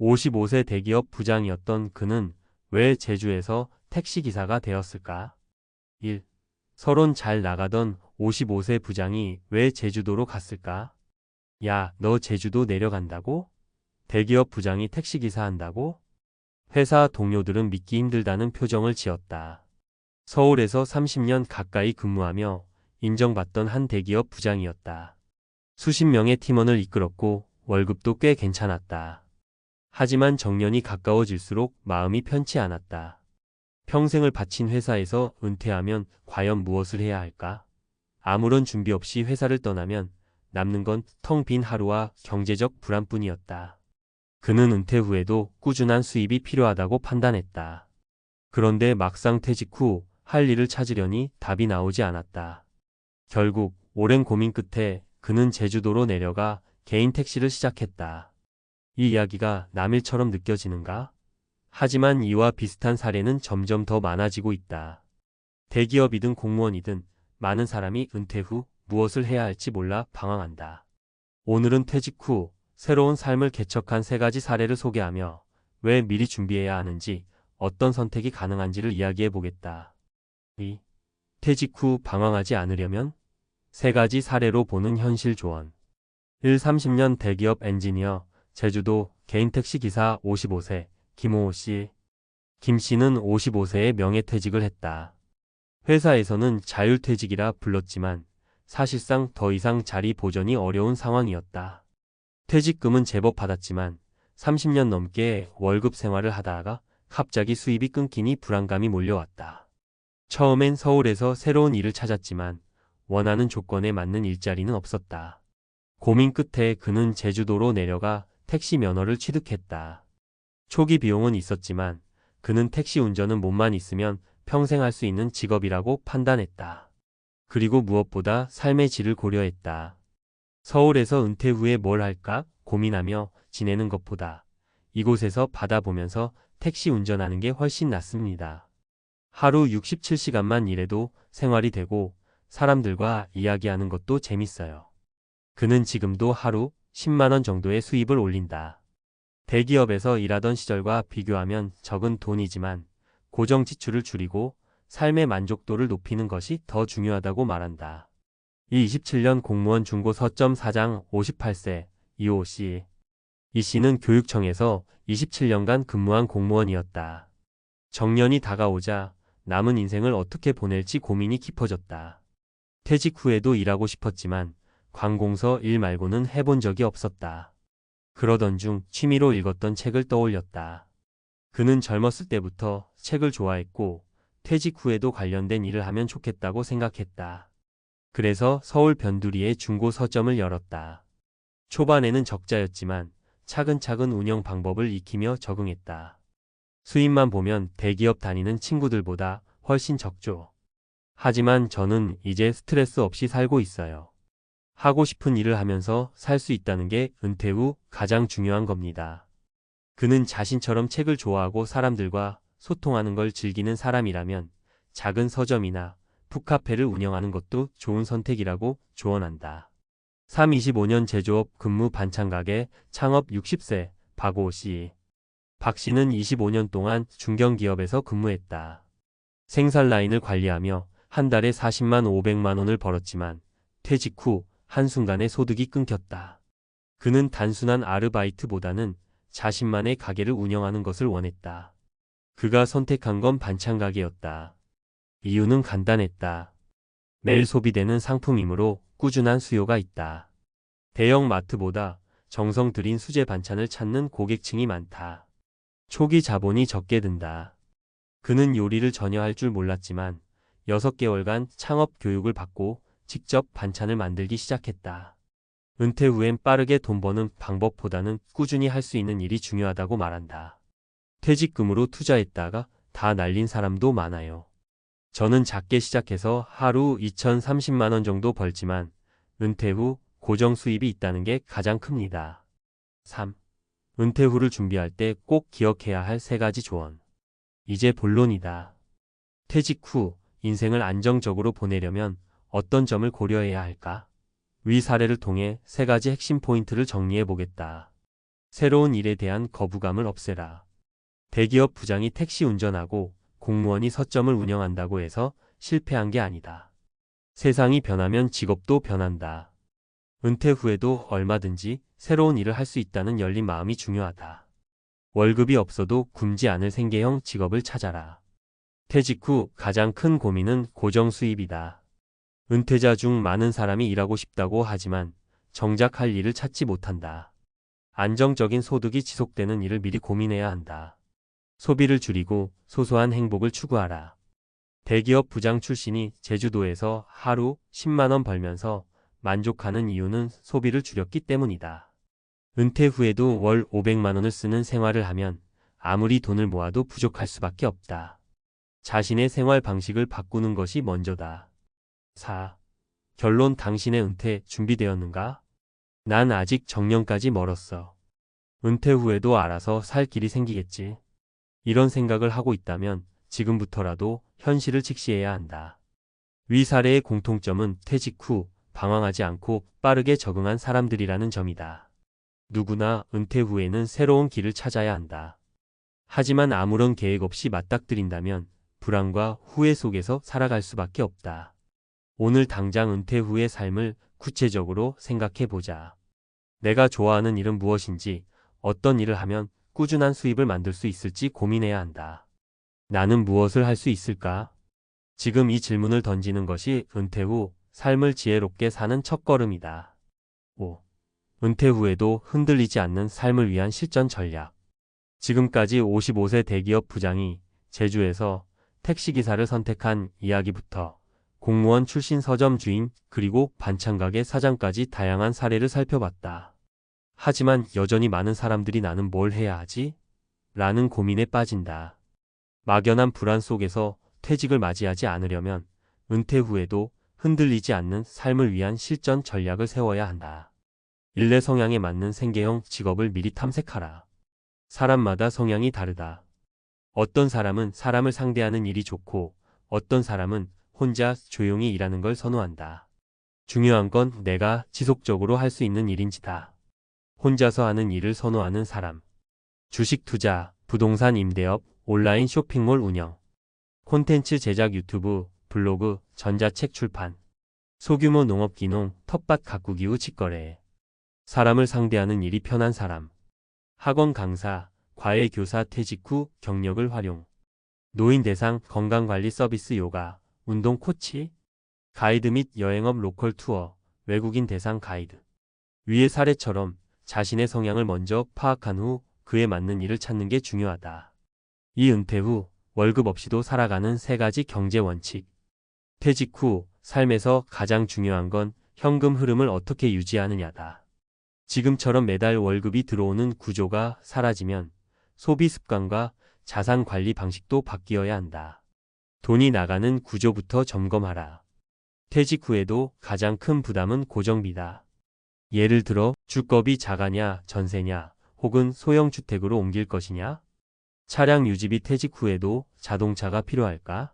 55세 대기업 부장이었던 그는 왜 제주에서 택시기사가 되었을까? 1. 서론 잘 나가던 55세 부장이 왜 제주도로 갔을까? 야, 너 제주도 내려간다고? 대기업 부장이 택시기사 한다고? 회사 동료들은 믿기 힘들다는 표정을 지었다. 서울에서 30년 가까이 근무하며 인정받던 한 대기업 부장이었다. 수십 명의 팀원을 이끌었고 월급도 꽤 괜찮았다. 하지만 정년이 가까워질수록 마음이 편치 않았다. 평생을 바친 회사에서 은퇴하면 과연 무엇을 해야 할까? 아무런 준비 없이 회사를 떠나면 남는 건 텅 빈 하루와 경제적 불안뿐이었다. 그는 은퇴 후에도 꾸준한 수입이 필요하다고 판단했다. 그런데 막상 퇴직 후 할 일을 찾으려니 답이 나오지 않았다. 결국 오랜 고민 끝에 그는 제주도로 내려가 개인 택시를 시작했다. 이 이야기가 남일처럼 느껴지는가? 하지만 이와 비슷한 사례는 점점 더 많아지고 있다. 대기업이든 공무원이든 많은 사람이 은퇴 후 무엇을 해야 할지 몰라 방황한다. 오늘은 퇴직 후 새로운 삶을 개척한 3가지 사례를 소개하며 왜 미리 준비해야 하는지, 어떤 선택이 가능한지를 이야기해 보겠다. 2. 퇴직 후 방황하지 않으려면? 3가지 사례로 보는 현실 조언. 1. 30년 대기업 엔지니어, 제주도 개인 택시 기사 55세, 김호호 씨. 김 씨는 55세에 명예퇴직을 했다. 회사에서는 자율퇴직이라 불렀지만 사실상 더 이상 자리 보전이 어려운 상황이었다. 퇴직금은 제법 받았지만 30년 넘게 월급 생활을 하다가 갑자기 수입이 끊기니 불안감이 몰려왔다. 처음엔 서울에서 새로운 일을 찾았지만 원하는 조건에 맞는 일자리는 없었다. 고민 끝에 그는 제주도로 내려가 택시 면허를 취득했다. 초기 비용은 있었지만 그는 택시 운전은 몸만 있으면 평생 할 수 있는 직업이라고 판단했다. 그리고 무엇보다 삶의 질을 고려했다. 서울에서 은퇴 후에 뭘 할까 고민하며 지내는 것보다 이곳에서 바다 보면서 택시 운전하는 게 훨씬 낫습니다. 하루 67시간만 일해도 생활이 되고 사람들과 이야기하는 것도 재밌어요. 그는 지금도 하루 10만 원 정도의 수입을 올린다. 대기업에서 일하던 시절과 비교하면 적은 돈이지만 고정 지출을 줄이고 삶의 만족도를 높이는 것이 더 중요하다고 말한다. 이 27년 공무원 중고 서점 사장 58세 이호 씨. 이 씨는 교육청에서 27년간 근무한 공무원이었다. 정년이 다가오자 남은 인생을 어떻게 보낼지 고민이 깊어졌다. 퇴직 후에도 일하고 싶었지만 관공서 일 말고는 해본 적이 없었다. 그러던 중 취미로 읽었던 책을 떠올렸다. 그는 젊었을 때부터 책을 좋아했고 퇴직 후에도 관련된 일을 하면 좋겠다고 생각했다. 그래서 서울 변두리에 중고 서점을 열었다. 초반에는 적자였지만 차근차근 운영 방법을 익히며 적응했다. 수입만 보면 대기업 다니는 친구들보다 훨씬 적죠. 하지만 저는 이제 스트레스 없이 살고 있어요. 하고 싶은 일을 하면서 살 수 있다는 게 은퇴 후 가장 중요한 겁니다. 그는 자신처럼 책을 좋아하고 사람들과 소통하는 걸 즐기는 사람이라면 작은 서점이나 북카페를 운영하는 것도 좋은 선택이라고 조언한다. 3. 25년 제조업 근무 반찬가게 창업 60세 박오 씨. 박 씨는 25년 동안 중견기업에서 근무했다. 생산 라인을 관리하며 한 달에 40만 500만 원을 벌었지만 퇴직 후 한순간에 소득이 끊겼다. 그는 단순한 아르바이트보다는 자신만의 가게를 운영하는 것을 원했다. 그가 선택한 건 반찬가게였다. 이유는 간단했다. 매일 소비되는 상품이므로 꾸준한 수요가 있다. 대형 마트보다 정성 들인 수제 반찬을 찾는 고객층이 많다. 초기 자본이 적게 든다. 그는 요리를 전혀 할 줄 몰랐지만 6개월간 창업 교육을 받고 직접 반찬을 만들기 시작했다. 은퇴 후엔 빠르게 돈 버는 방법보다는 꾸준히 할 수 있는 일이 중요하다고 말한다. 퇴직금으로 투자했다가 다 날린 사람도 많아요. 저는 작게 시작해서 하루 2,030만 원 정도 벌지만 은퇴 후 고정 수입이 있다는 게 가장 큽니다. 3. 은퇴 후를 준비할 때 꼭 기억해야 할 3가지 조언. 이제 본론이다. 퇴직 후 인생을 안정적으로 보내려면 어떤 점을 고려해야 할까? 위 사례를 통해 3가지 핵심 포인트를 정리해 보겠다. 새로운 일에 대한 거부감을 없애라. 대기업 부장이 택시 운전하고 공무원이 서점을 운영한다고 해서 실패한 게 아니다. 세상이 변하면 직업도 변한다. 은퇴 후에도 얼마든지 새로운 일을 할 수 있다는 열린 마음이 중요하다. 월급이 없어도 굶지 않을 생계형 직업을 찾아라. 퇴직 후 가장 큰 고민은 고정 수입이다. 은퇴자 중 많은 사람이 일하고 싶다고 하지만 정작 할 일을 찾지 못한다. 안정적인 소득이 지속되는 일을 미리 고민해야 한다. 소비를 줄이고 소소한 행복을 추구하라. 대기업 부장 출신이 제주도에서 하루 10만 원 벌면서 만족하는 이유는 소비를 줄였기 때문이다. 은퇴 후에도 월 500만 원을 쓰는 생활을 하면 아무리 돈을 모아도 부족할 수밖에 없다. 자신의 생활 방식을 바꾸는 것이 먼저다. 4. 결론. 당신의 은퇴 준비되었는가? 난 아직 정년까지 멀었어. 은퇴 후에도 알아서 살 길이 생기겠지. 이런 생각을 하고 있다면 지금부터라도 현실을 직시해야 한다. 위 사례의 공통점은 퇴직 후 방황하지 않고 빠르게 적응한 사람들이라는 점이다. 누구나 은퇴 후에는 새로운 길을 찾아야 한다. 하지만 아무런 계획 없이 맞닥뜨린다면 불안과 후회 속에서 살아갈 수밖에 없다. 오늘 당장 은퇴 후의 삶을 구체적으로 생각해 보자. 내가 좋아하는 일은 무엇인지, 어떤 일을 하면 꾸준한 수입을 만들 수 있을지 고민해야 한다. 나는 무엇을 할 수 있을까? 지금 이 질문을 던지는 것이 은퇴 후 삶을 지혜롭게 사는 첫걸음이다. 5. 은퇴 후에도 흔들리지 않는 삶을 위한 실전 전략. 지금까지 55세 대기업 부장이 제주에서 택시기사를 선택한 이야기부터 공무원 출신 서점 주인 그리고 반찬가게 사장까지 다양한 사례를 살펴봤다. 하지만 여전히 많은 사람들이 나는 뭘 해야 하지? 라는 고민에 빠진다. 막연한 불안 속에서 퇴직을 맞이하지 않으려면 은퇴 후에도 흔들리지 않는 삶을 위한 실전 전략을 세워야 한다. 일내 성향에 맞는 생계형 직업을 미리 탐색하라. 사람마다 성향이 다르다. 어떤 사람은 사람을 상대하는 일이 좋고 어떤 사람은 혼자 조용히 일하는 걸 선호한다. 중요한 건 내가 지속적으로 할 수 있는 일인지다. 혼자서 하는 일을 선호하는 사람. 주식 투자, 부동산 임대업, 온라인 쇼핑몰 운영, 콘텐츠 제작 유튜브, 블로그, 전자책 출판, 소규모 농업 기농, 텃밭 가꾸기 후 직거래. 사람을 상대하는 일이 편한 사람. 학원 강사, 과외 교사 퇴직 후 경력을 활용. 노인 대상 건강관리 서비스 요가, 운동 코치, 가이드 및 여행업 로컬 투어, 외국인 대상 가이드. 위의 사례처럼 자신의 성향을 먼저 파악한 후 그에 맞는 일을 찾는 게 중요하다. 이 은퇴 후 월급 없이도 살아가는 3가지 경제 원칙. 퇴직 후 삶에서 가장 중요한 건 현금 흐름을 어떻게 유지하느냐다. 지금처럼 매달 월급이 들어오는 구조가 사라지면 소비 습관과 자산 관리 방식도 바뀌어야 한다. 돈이 나가는 구조부터 점검하라. 퇴직 후에도 가장 큰 부담은 고정비다. 예를 들어 주거비 자가냐, 전세냐, 혹은 소형 주택으로 옮길 것이냐? 차량 유지비. 퇴직 후에도 자동차가 필요할까?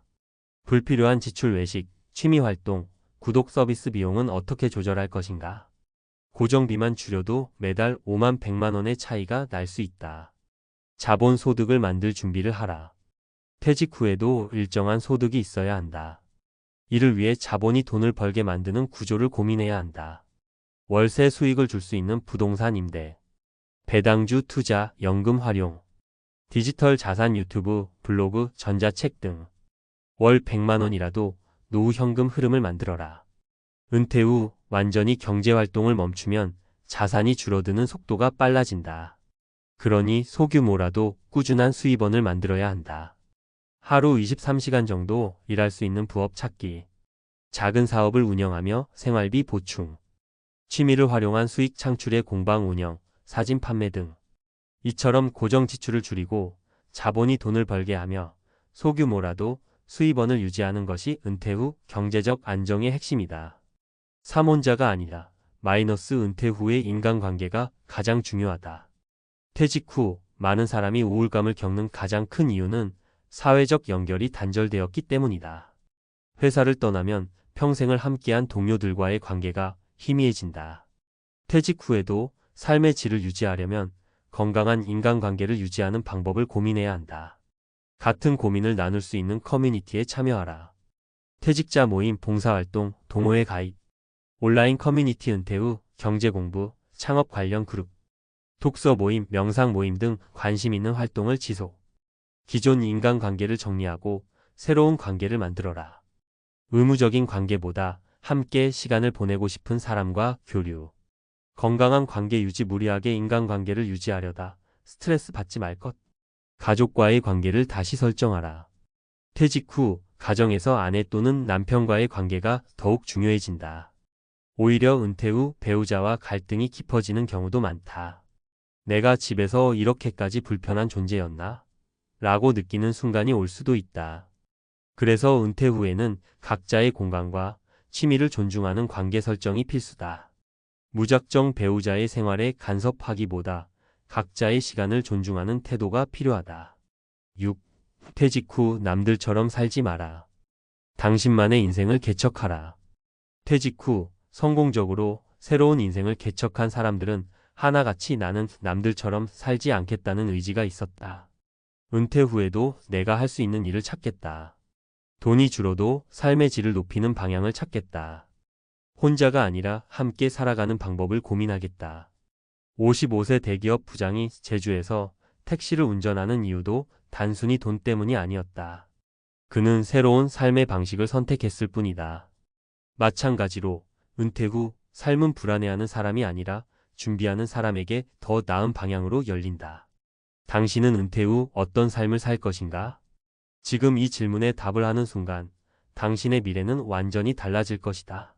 불필요한 지출. 외식, 취미 활동, 구독 서비스 비용은 어떻게 조절할 것인가? 고정비만 줄여도 매달 5만 100만 원의 차이가 날 수 있다. 자본 소득을 만들 준비를 하라. 퇴직 후에도 일정한 소득이 있어야 한다. 이를 위해 자본이 돈을 벌게 만드는 구조를 고민해야 한다. 월세 수익을 줄 수 있는 부동산 임대, 배당주 투자, 연금 활용, 디지털 자산 유튜브, 블로그, 전자책 등. 월 100만 원이라도 노후 현금 흐름을 만들어라. 은퇴 후 완전히 경제활동을 멈추면 자산이 줄어드는 속도가 빨라진다. 그러니 소규모라도 꾸준한 수입원을 만들어야 한다. 하루 23시간 정도 일할 수 있는 부업 찾기. 작은 사업을 운영하며 생활비 보충. 취미를 활용한 수익 창출의 공방 운영, 사진 판매 등. 이처럼 고정 지출을 줄이고 자본이 돈을 벌게 하며 소규모라도 수입원을 유지하는 것이 은퇴 후 경제적 안정의 핵심이다. 3혼자가 아니라 마이너스. 은퇴 후의 인간관계가 가장 중요하다. 퇴직 후 많은 사람이 우울감을 겪는 가장 큰 이유는 사회적 연결이 단절되었기 때문이다. 회사를 떠나면 평생을 함께한 동료들과의 관계가 희미해진다. 퇴직 후에도 삶의 질을 유지하려면 건강한 인간관계를 유지하는 방법을 고민해야 한다. 같은 고민을 나눌 수 있는 커뮤니티에 참여하라. 퇴직자 모임, 봉사활동, 동호회 가입, 온라인 커뮤니티 은퇴 후 경제공부, 창업 관련 그룹, 독서 모임, 명상 모임 등 관심 있는 활동을 지속. 기존 인간관계를 정리하고 새로운 관계를 만들어라. 의무적인 관계보다 함께 시간을 보내고 싶은 사람과 교류. 건강한 관계 유지, 무리하게 인간관계를 유지하려다 스트레스 받지 말 것. 가족과의 관계를 다시 설정하라. 퇴직 후 가정에서 아내 또는 남편과의 관계가 더욱 중요해진다. 오히려 은퇴 후 배우자와 갈등이 깊어지는 경우도 많다. 내가 집에서 이렇게까지 불편한 존재였나? 라고 느끼는 순간이 올 수도 있다. 그래서 은퇴 후에는 각자의 공간과 취미를 존중하는 관계 설정이 필수다. 무작정 배우자의 생활에 간섭하기보다 각자의 시간을 존중하는 태도가 필요하다. 6. 퇴직 후 남들처럼 살지 마라. 당신만의 인생을 개척하라. 퇴직 후 성공적으로 새로운 인생을 개척한 사람들은 하나같이 나는 남들처럼 살지 않겠다는 의지가 있었다. 은퇴 후에도 내가 할 수 있는 일을 찾겠다. 돈이 줄어도 삶의 질을 높이는 방향을 찾겠다. 혼자가 아니라 함께 살아가는 방법을 고민하겠다. 55세 대기업 부장이 제주에서 택시를 운전하는 이유도 단순히 돈 때문이 아니었다. 그는 새로운 삶의 방식을 선택했을 뿐이다. 마찬가지로 은퇴 후 삶은 불안해하는 사람이 아니라 준비하는 사람에게 더 나은 방향으로 열린다. 당신은 은퇴 후 어떤 삶을 살 것인가? 지금 이 질문에 답을 하는 순간 당신의 미래는 완전히 달라질 것이다.